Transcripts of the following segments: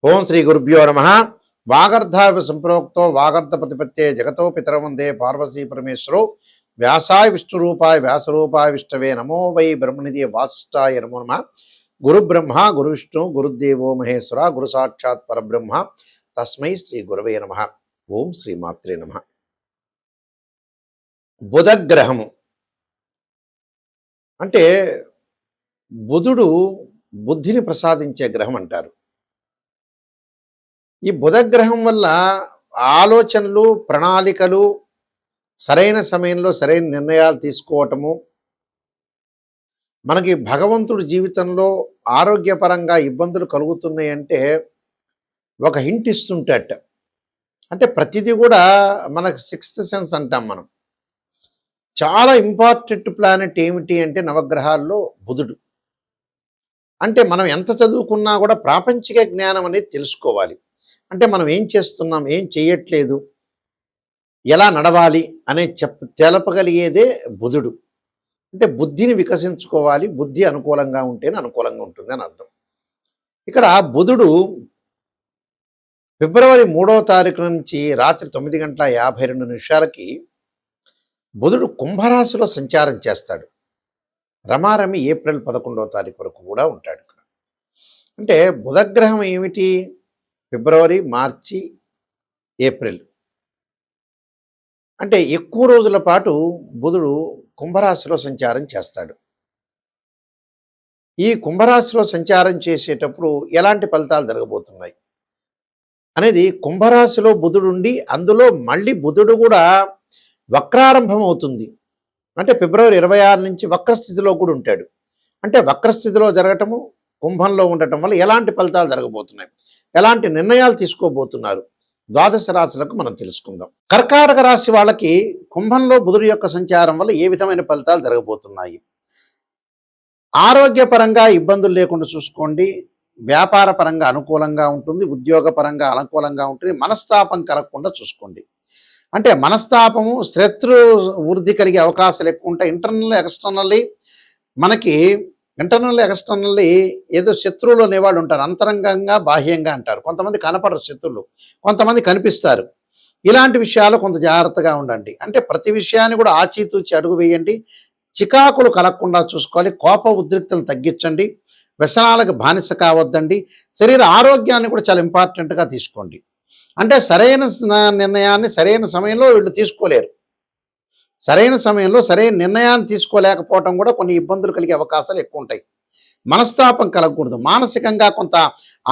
ఓం శ్రీ గురుభ్యో నమ. వాగర్ధావి సంప్రోక్తో వాగర్ధ ప్రతిపత్తే జగతో పితరం వందే పార్వతీ పరమేశ్వరో వ్యాసాయ విష్ణురూపాయ వ్యాసరూపాయ విష్ణవే నమో వై బ్రహ్మనిధి వాసిష్ఠాయ నమో నమ. గురు బ్రహ్మ గురు విష్ణు గురుదేవో మహేశ్వర గురు సాక్షాత్ పరబ్రహ్మ తస్మై శ్రీ గురవే నమ. ఓం శ్రీ మాత్రే నమ. బుధగ్రహము అంటే బుధుడు బుద్ధిని ప్రసాదించే గ్రహం అంటారు. ఈ బుధగ్రహం వల్ల ఆలోచనలు ప్రణాళికలు సరైన సమయంలో సరైన నిర్ణయాలు తీసుకోవటము, మనకి భగవంతుడి జీవితంలో ఆరోగ్యపరంగా ఇబ్బందులు కలుగుతున్నాయంటే ఒక హింట్ ఇస్తుంటట. అంటే ప్రతిదీ కూడా మనకు సిక్స్త్ సెన్స్ అంటాం మనం. చాలా ఇంపార్టెంట్ ప్లానెట్ ఏమిటి అంటే నవగ్రహాల్లో బుధుడు. అంటే మనం ఎంత చదువుకున్నా కూడా ప్రాపంచిక జ్ఞానం అనేది తెలుసుకోవాలి. అంటే మనం ఏం చేస్తున్నాం, ఏం చేయట్లేదు, ఎలా నడవాలి అనే తెలపగలిగేదే బుధుడు. అంటే బుద్ధిని వికసించుకోవాలి, బుద్ధి అనుకూలంగా ఉంటేనే అనుకూలంగా ఉంటుంది అని అర్థం. ఇక్కడ బుధుడు ఫిబ్రవరి 3వ తారీఖు నుంచి రాత్రి 9:52 బుధుడు కుంభరాశిలో సంచారం చేస్తాడు. రమారమి ఏప్రిల్ 11వ తారీఖు వరకు కూడా ఉంటాడు ఇక్కడ. అంటే బుధగ్రహం ఏమిటి? ఫిబ్రవరి, మార్చి, ఏప్రిల్ అంటే ఎక్కువ రోజుల పాటు బుధుడు కుంభరాశిలో సంచారం చేస్తాడు. ఈ కుంభరాశిలో సంచారం చేసేటప్పుడు ఎలాంటి ఫలితాలు జరగబోతున్నాయి అనేది, కుంభరాశిలో బుధుడు ఉండి అందులో మళ్ళీ బుధుడు కూడా వక్రారంభం అవుతుంది. అంటే ఫిబ్రవరి 26 నుంచి వక్రస్థితిలో కూడా ఉంటాడు. అంటే వక్రస్థితిలో జరగటము, కుంభంలో ఉండటం వల్ల ఎలాంటి ఫలితాలు జరగబోతున్నాయి, ఎలాంటి నిర్ణయాలు తీసుకోబోతున్నారు, ద్వాదశ రాశులకు మనం తెలుసుకుందాం. కర్కాటక రాశి వాళ్ళకి కుంభంలో బుధుడి యొక్క సంచారం వల్ల ఏ విధమైన ఫలితాలు జరగబోతున్నాయి? ఆరోగ్యపరంగా ఇబ్బందులు లేకుండా చూసుకోండి. వ్యాపార పరంగా అనుకూలంగా ఉంటుంది, ఉద్యోగ పరంగా అనుకూలంగా ఉంటుంది. మనస్తాపం కలగకుండా చూసుకోండి. అంటే మనస్తాపము, శత్రు వృద్ధి కలిగే అవకాశాలు ఎక్కువ ఉంటాయి. ఇంటర్నల్లీ ఎక్స్టర్నల్లీ ఏదో శత్రువులు అనేవాళ్ళు ఉంటారు. అంతరంగంగా బాహ్యంగా అంటారు. కొంతమంది కనపడరు శత్రువులు, కొంతమంది కనిపిస్తారు. ఇలాంటి విషయాలు కొంత జాగ్రత్తగా ఉండండి. అంటే ప్రతి విషయాన్ని కూడా ఆచితూచి అడుగు వేయండి. చికాకులు కలగకుండా చూసుకోవాలి. కోప ఉద్రిక్తలు తగ్గించండి. వ్యసనాలకు బానిస కావద్దండి. శరీర ఆరోగ్యాన్ని కూడా చాలా ఇంపార్టెంట్గా తీసుకోండి. అంటే సరైన నిర్ణయాన్ని సరైన సమయంలో వీళ్ళు తీసుకోలేరు. సరైన సమయంలో సరైన నిర్ణయాన్ని తీసుకోలేకపోవటం కూడా కొన్ని ఇబ్బందులు కలిగే అవకాశాలు ఎక్కువ ఉంటాయి. మనస్తాపం కలగకూడదు. మానసికంగా కొంత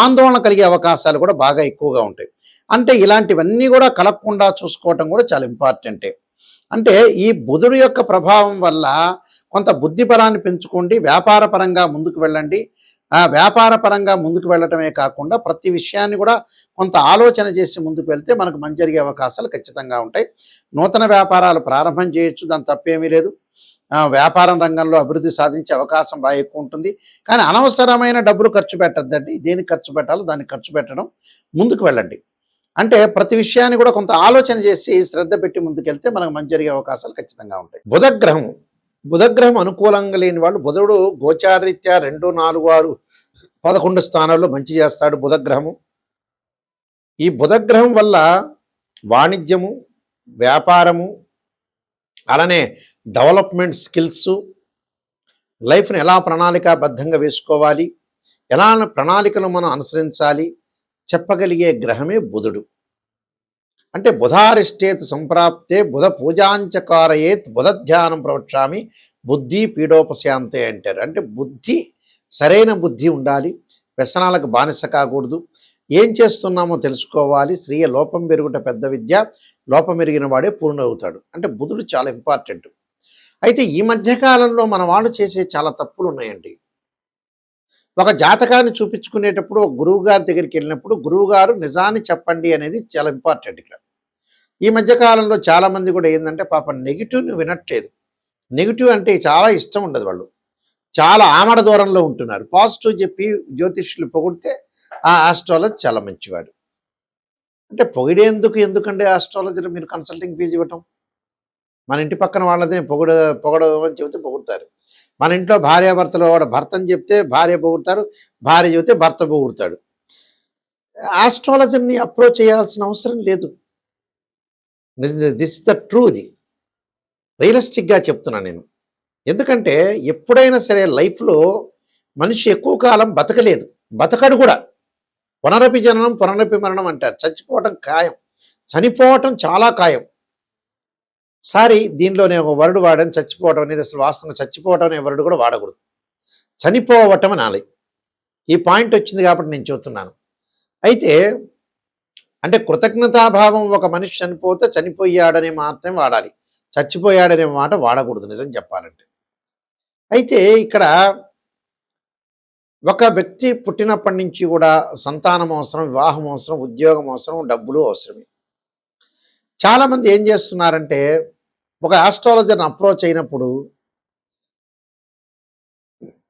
ఆందోళన కలిగే అవకాశాలు కూడా బాగా ఎక్కువగా ఉంటాయి. అంటే ఇలాంటివన్నీ కూడా కలగకుండా చూసుకోవటం కూడా చాలా ఇంపార్టెంటే. అంటే ఈ బుధుడు యొక్క ప్రభావం వల్ల కొంత బుద్ధి బలాన్ని పెంచుకోండి. వ్యాపార పరంగా ముందుకు వెళ్ళండి. వ్యాపార పరంగా ముందుకు వెళ్ళటమే కాకుండా ప్రతి విషయాన్ని కూడా కొంత ఆలోచన చేసి ముందుకు వెళ్తే మనకు మంచి జరిగే అవకాశాలు ఖచ్చితంగా ఉంటాయి. నూతన వ్యాపారాలు ప్రారంభం చేయొచ్చు, దాని తప్పేమీ లేదు. వ్యాపారం రంగంలో అభివృద్ధి సాధించే అవకాశం బాగా ఎక్కువ ఉంటుంది. కానీ అనవసరమైన డబ్బులు ఖర్చు పెట్టద్దండి. దేనికి ఖర్చు పెట్టాలో దానికి ఖర్చు పెట్టడం, ముందుకు వెళ్ళండి. అంటే ప్రతి విషయాన్ని కూడా కొంత ఆలోచన చేసి శ్రద్ధ పెట్టి ముందుకెళ్తే మనకు మంచి జరిగే అవకాశాలు ఖచ్చితంగా ఉంటాయి. బుధగ్రహం అనుకూలంగా లేని వాళ్ళు, బుధుడు గోచారరీత్యా 2, 4, 6, 11 స్థానాల్లో మంచి చేస్తాడు బుధగ్రహము. ఈ బుధగ్రహం వల్ల వాణిజ్యము, వ్యాపారము, అలానే డెవలప్మెంట్ స్కిల్స్, లైఫ్ని ఎలా ప్రణాళికాబద్ధంగా వేసుకోవాలి, ఎలా ప్రణాళికలు మనం అనుసరించాలి చెప్పగలిగే గ్రహమే బుధుడు. అంటే బుధారిష్టేత్ సంప్రాప్తే బుధ పూజాంచకారయేత్ బుధ ధ్యానం ప్రవక్ష్యామి బుద్ధి పీడోపశాంతే అంటారు. అంటే సరైన బుద్ధి ఉండాలి. వ్యసనాలకు బానిస కాకూడదు. ఏం చేస్తున్నామో తెలుసుకోవాలి. స్త్రీయ లోపం పెరుగుట పెద్ద విద్య, లోపం ఎరిగిన వాడే పూర్ణవుతాడు. అంటే బుధుడు చాలా ఇంపార్టెంట్. అయితే ఈ మధ్యకాలంలో మన వాళ్ళు చేసే చాలా తప్పులు ఉన్నాయండి. ఒక జాతకాన్ని చూపించుకునేటప్పుడు ఒక గురువు గారి దగ్గరికి వెళ్ళినప్పుడు గురువుగారు నిజాన్ని చెప్పండి అనేది చాలా ఇంపార్టెంట్ ఇక్కడ. ఈ మధ్యకాలంలో చాలామంది కూడా ఏంటంటే పాపం నెగిటివ్ని వినట్లేదు. నెగిటివ్ అంటే చాలా ఇష్టం ఉండదు. వాళ్ళు చాలా ఆమడ దూరంలో ఉంటున్నారు. పాజిటివ్ చెప్పి జ్యోతిష్యులు పొగిడితే ఆ ఆస్ట్రాలజీ చాలా మంచివాడు. అంటే ఎందుకంటే ఆస్ట్రాలజీలో మీరు కన్సల్టింగ్ ఫీజు ఇవ్వటం? మన ఇంటి పక్కన వాళ్ళదే పొగడమని చెబితే పొగుడతారు. మన ఇంట్లో భార్యాభర్తలు, వాడు భర్తని చెప్తే భార్య పొగుడతారు, భార్య చెబితే భర్త పొగుడతాడు. ఆస్ట్రాలజర్ని అప్రోచ్ చేయాల్సిన అవసరం లేదు. This is the true. ఇది రియలిస్టిక్గా చెప్తున్నాను నేను. ఎందుకంటే ఎప్పుడైనా సరే లైఫ్లో మనిషి ఎక్కువ కాలం బతకలేదు, బతకడు కూడా. పునరపి జననం పునరపి మరణం అంటారు. చచ్చిపోవటం ఖాయం, చనిపోవటం చాలా ఖాయం. సారీ, దీనిలో నేను ఒక వర్డ్ వాడాను, చచ్చిపోవటం అనేది. అసలు వాస్తవంగా చచ్చిపోవటం అనే వర్డ్ కూడా వాడకూడదు, చనిపోవటం అనాలి. ఈ పాయింట్ వచ్చింది కాబట్టి నేను చెబుతున్నాను. అయితే అంటే కృతజ్ఞతాభావం, ఒక మనిషి చనిపోతే చనిపోయాడనే మాత్రమే వాడాలి, చచ్చిపోయాడనే మాట వాడకూడదు నిజం చెప్పాలంటే. అయితే ఇక్కడ ఒక వ్యక్తి పుట్టినప్పటి నుంచి కూడా సంతానం అవసరం, వివాహం అవసరం, ఉద్యోగం అవసరం, డబ్బులు అవసరమే. చాలామంది ఏం చేస్తున్నారంటే ఒక ఆస్ట్రాలజర్ని అప్రోచ్ అయినప్పుడు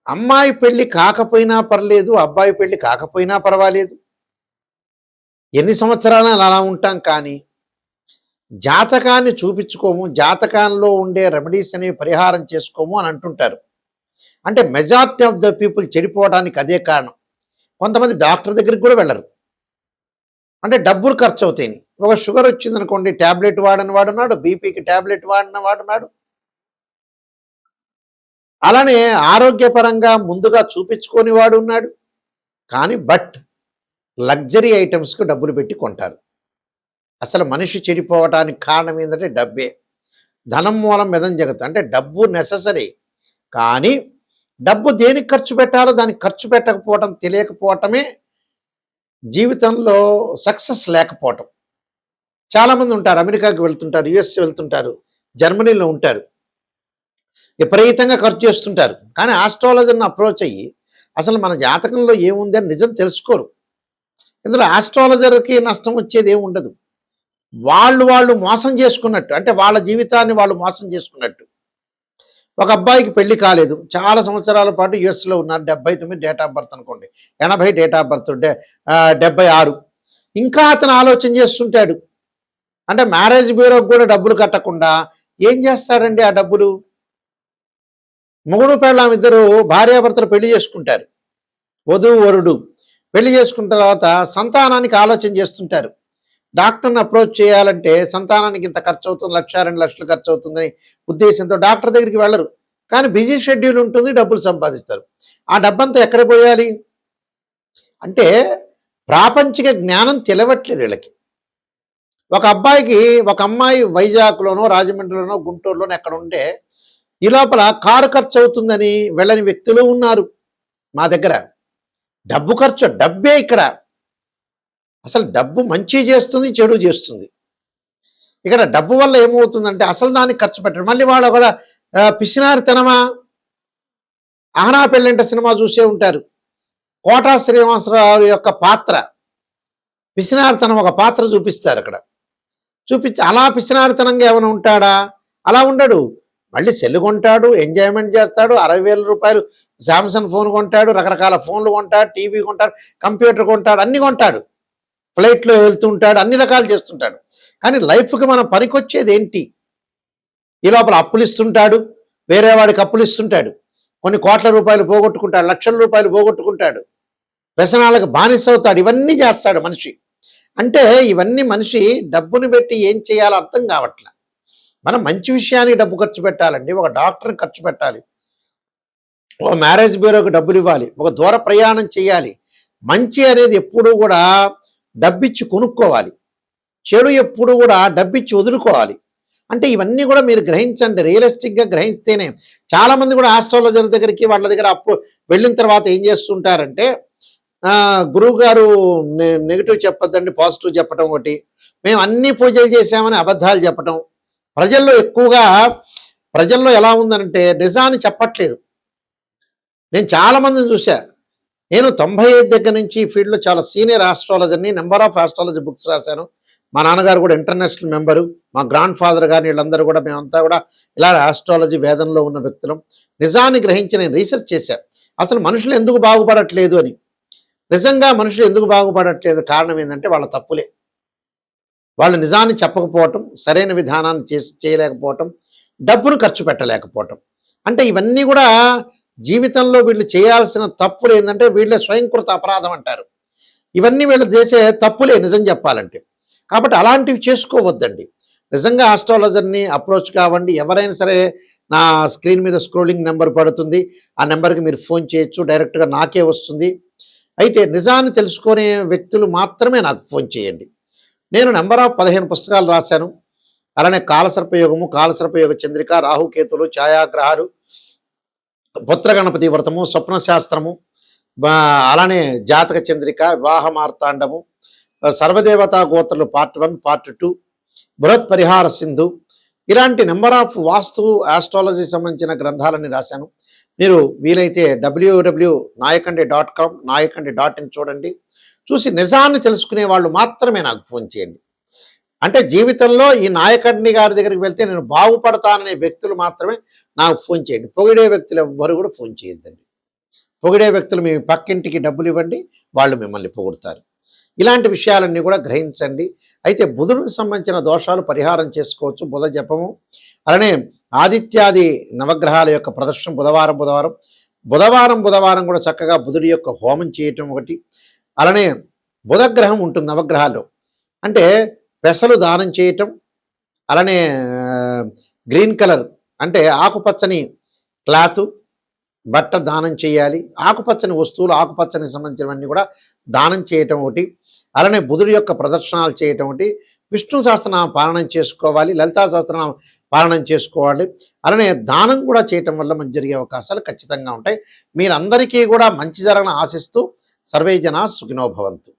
అమ్మాయి పెళ్లి కాకపోయినా పర్లేదు, అబ్బాయి పెళ్లి కాకపోయినా పర్వాలేదు, ఎన్ని సంవత్సరాలు అలా ఉంటాం, కానీ జాతకాన్ని చూపించుకోము, జాతకాల్లో ఉండే రెమెడీస్ అనేవి పరిహారం చేసుకోము అని అంటుంటారు. అంటే మెజారిటీ ఆఫ్ ద పీపుల్ చెడిపోవడానికి అదే కారణం. కొంతమంది డాక్టర్ దగ్గరికి కూడా వెళ్ళరు, అంటే డబ్బులు ఖర్చు అవుతాయి. ఒక షుగర్ వచ్చిందనుకోండి, ట్యాబ్లెట్ వాడని వాడున్నాడు, బీపీకి ట్యాబ్లెట్ వాడిన వాడున్నాడు. అలానే ఆరోగ్యపరంగా ముందుగా చూపించుకొని వాడు ఉన్నాడు. కానీ లగ్జరీ ఐటమ్స్కి డబ్బులు పెట్టి కొంటారు. అసలు మనిషి చెడిపోవటానికి కారణం ఏంటంటే డబ్బే. ధనం మూలం మెదం జగత్తు. అంటే డబ్బు నెససరీ, కానీ డబ్బు దేనికి ఖర్చు పెట్టాలో దానికి ఖర్చు పెట్టకపోవటం, తెలియకపోవటమే జీవితంలో సక్సెస్ లేకపోవటం. చాలామంది ఉంటారు, అమెరికాకి వెళ్తుంటారు, యుఎస్ వెళ్తుంటారు, జర్మనీలో ఉంటారు, విపరీతంగా ఖర్చు చేస్తుంటారు. కానీ ఆస్ట్రాలజర్ని అప్రోచ్ అయ్యి అసలు మన జాతకంలో ఏముంది అని నిజం తెలుసుకోరు. ఇందులో ఆస్ట్రాలజర్కి నష్టం వచ్చేది ఏమి ఉండదు. వాళ్ళు మోసం చేసుకున్నట్టు, అంటే వాళ్ళ జీవితాన్ని వాళ్ళు మోసం చేసుకున్నట్టు. ఒక అబ్బాయికి పెళ్లి కాలేదు, చాలా సంవత్సరాల పాటు యుఎస్లో ఉన్నారు, 79 డేట్ ఆఫ్ బర్త్ అనుకోండి, 80 డేట్ ఆఫ్ బర్త్, 76. ఇంకా అతను ఆలోచన చేస్తుంటాడు. అంటే మ్యారేజ్ బ్యూరోకి కూడా డబ్బులు కట్టకుండా ఏం చేస్తాడండి ఆ డబ్బులు? మొగుడు పెళ్ళాం ఇద్దరు భార్యాభర్తలు పెళ్లి చేసుకుంటారు, వధువు వరుడు పెళ్లి చేసుకున్న తర్వాత సంతానానికి ఆలోచన చేస్తుంటారు. డాక్టర్ని అప్రోచ్ చేయాలంటే సంతానానికి ఇంత ఖర్చు అవుతుంది, 1-2 లక్షలు ఖర్చు అవుతుందని ఉద్దేశంతో డాక్టర్ దగ్గరికి వెళ్ళరు. కానీ బిజీ షెడ్యూల్ ఉంటుంది, డబ్బులు సంపాదిస్తారు. ఆ డబ్బంతా ఎక్కడ పోయాలి? అంటే ప్రాపంచిక జ్ఞానం తెలవట్లేదు వీళ్ళకి. ఒక అబ్బాయికి ఒక అమ్మాయి వైజాగ్లోనో, రాజమండ్రిలోనో, గుంటూరులోనో ఎక్కడ ఉంటే ఈ లోపల కారు ఖర్చు అవుతుందని వెళ్ళని వ్యక్తులు ఉన్నారు మా దగ్గర. డబ్బు ఖర్చు, డబ్బే ఇక్కడ. అసలు డబ్బు మంచి చేస్తుంది, చెడు చేస్తుంది. ఇక్కడ డబ్బు వల్ల ఏమవుతుందంటే అసలు దానికి ఖర్చు పెట్టడం. మళ్ళీ వాళ్ళు కూడా పిసినారితనమా? ఆహనా పెళ్ళంట సినిమా చూసే ఉంటారు. కోటా శ్రీనివాసరావు యొక్క పాత్ర పిసినారితనం, ఒక పాత్ర చూపిస్తారు అక్కడ. చూపించి అలా పిసినారితనంగా ఏమైనా ఉంటాడా? అలా ఉండడు. మళ్ళీ సెల్ కొంటాడు, ఎంజాయ్మెంట్ చేస్తాడు, 60,000 రూపాయలు శాంసంగ్ ఫోన్ కొంటాడు, రకరకాల ఫోన్లు కొంటాడు, టీవీ కొంటాడు, కంప్యూటర్ కొంటాడు, అన్నీ కొంటాడు, ఫ్లైట్లో వెళ్తూ ఉంటాడు, అన్ని రకాలు చేస్తుంటాడు. కానీ లైఫ్కి మనం పనికొచ్చేది ఏంటి? ఈ లోపల అప్పులు ఇస్తుంటాడు, వేరే వాడికి అప్పులు ఇస్తుంటాడు, కొన్ని కోట్ల రూపాయలు పోగొట్టుకుంటాడు, లక్షల రూపాయలు పోగొట్టుకుంటాడు, వ్యసనాలకు బానిస అవుతాడు. ఇవన్నీ చేస్తాడు మనిషి. అంటే ఇవన్నీ మనిషి డబ్బుని పెట్టి ఏం చేయాలో అర్థం కావట్లే. మనం మంచి విషయానికి డబ్బు ఖర్చు పెట్టాలండి, ఒక డాక్టర్ని ఖర్చు పెట్టాలి, ఒక మ్యారేజ్ బ్యూరోకి డబ్బులు ఇవ్వాలి, ఒక దూర ప్రయాణం చేయాలి. మంచి అనేది ఎప్పుడూ కూడా డబ్బిచ్చి కొనుక్కోవాలి, చెడు ఎప్పుడు కూడా డబ్బిచ్చి వదులుకోవాలి. అంటే ఇవన్నీ కూడా మీరు గ్రహించండి, రియలిస్టిక్గా గ్రహిస్తేనే. చాలామంది కూడా ఆస్ట్రాలజర్ దగ్గరికి వాళ్ళ దగ్గర వెళ్ళిన తర్వాత ఏం చేస్తుంటారంటే, గురువు గారు నెగిటివ్ చెప్పొద్దండి, పాజిటివ్ చెప్పటం ఒకటి, మేము అన్ని పూజలు చేసామని అబద్ధాలు చెప్పటం. ప్రజల్లో ఎలా ఉందనంటే నిజాన్ని చెప్పట్లేదు. నేను చాలామందిని చూశా. నేను 95 దగ్గర నుంచి ఫీల్డ్లో చాలా సీనియర్ ఆస్ట్రాలజర్ని, నెంబర్ ఆఫ్ ఆస్ట్రాలజీ బుక్స్ రాశాను. మా నాన్నగారు కూడా ఇంటర్నేషనల్ మెంబరు, మా గ్రాండ్ ఫాదర్ గారు, వీళ్ళందరూ కూడా మేమంతా కూడా ఇలా ఆస్ట్రాలజీ వేదంలో ఉన్న వ్యక్తులం. నిజాన్ని గ్రహించి నేను రీసెర్చ్ చేశాను, అసలు మనుషులు ఎందుకు బాగుపడట్లేదు అని. నిజంగా మనుషులు ఎందుకు బాగుపడట్లేదు కారణం ఏంటంటే వాళ్ళ తప్పులే. వాళ్ళు నిజాన్ని చెప్పకపోవటం, సరైన విధానాన్ని చేయలేకపోవటం, డబ్బును ఖర్చు పెట్టలేకపోవటం. అంటే ఇవన్నీ కూడా జీవితంలో వీళ్ళు చేయాల్సిన తప్పులు ఏంటంటే వీళ్ళే స్వయంకృత అపరాధం అంటారు. ఇవన్నీ వీళ్ళు చేసే తప్పులే నిజం చెప్పాలంటే. కాబట్టి అలాంటివి చేసుకోవద్దండి. నిజంగా ఆస్ట్రాలజర్‌ని అప్రోచ్ కావండి. ఎవరైనా సరే నా స్క్రీన్ మీద స్క్రోలింగ్ నెంబర్ పడుతుంది. ఆ నెంబర్‌కి మీరు ఫోన్ చేయొచ్చు. డైరెక్ట్‌గా నాకే వస్తుంది. అయితే నిజాన్ని తెలుసుకునే వ్యక్తులు మాత్రమే నాకు ఫోన్ చేయండి. నేను నంబర్ ఆఫ్ 15 పుస్తకాలు రాశాను. అలానే కాలసర్పయోగము, కాలసర్పయోగ చంద్రిక, రాహుకేతులు, ఛాయాగ్రహాలు, పుత్ర గణపతి వ్రతము, స్వప్న శాస్త్రము, బా అలానే జాతక చంద్రిక, వివాహ మార్తాండము, సర్వదేవతా గోత్రులు పార్ట్ 1, పార్ట్ 2, బృహత్ పరిహార సింధు, ఇలాంటి నెంబర్ ఆఫ్ వాస్తు ఆస్ట్రాలజీ సంబంధించిన గ్రంథాలన్నీ రాశాను. మీరు వీలైతే www.nayakhande.com nayakhande.in చూడండి. చూసి నిజాన్ని తెలుసుకునే వాళ్ళు మాత్రమే నాకు ఫోన్ చేయండి. అంటే జీవితంలో ఈ నాయకండి గారి దగ్గరికి వెళ్తే నేను బాగుపడతాననే వ్యక్తులు మాత్రమే నాకు ఫోన్ చేయండి. పొగిడే వ్యక్తులు ఎవ్వరు కూడా ఫోన్ చేయొద్దండి. పొగిడే వ్యక్తులు మీ పక్కింటికి డబ్బులు ఇవ్వండి, వాళ్ళు మిమ్మల్ని పొగుడుతారు. ఇలాంటి విషయాలన్నీ కూడా గ్రహించండి. అయితే బుధుడికి సంబంధించిన దోషాలు పరిహారం చేసుకోవచ్చు. బుధ జపము, అలానే ఆదిత్యాది నవగ్రహాల యొక్క ప్రదర్శన బుధవారం కూడా చక్కగా బుధుడి యొక్క హోమం చేయటం ఒకటి. అలానే బుధగ్రహం ఉంటుంది నవగ్రహాలు, అంటే పెసలు దానం చేయటం, అలానే గ్రీన్ కలర్ అంటే ఆకుపచ్చని క్లాత్ బట్ట దానం చేయాలి. ఆకుపచ్చని వస్తువులు, ఆకుపచ్చని సంబంధించినవన్నీ కూడా దానం చేయటం ఒకటి. అలానే బుధుడి యొక్క ప్రదర్శనలు చేయటం ఒకటి. విష్ణు సహస్రనామ పాలనం చేసుకోవాలి, లలితా సహస్రనామ పాలనం చేసుకోవాలి. అలానే దానం కూడా చేయటం వల్ల మంచి జరిగే అవకాశాలు ఖచ్చితంగా ఉంటాయి. మీరందరికీ కూడా మంచి జరగని ఆశిస్తూ సర్వే జనా సుఖినో భవంతు.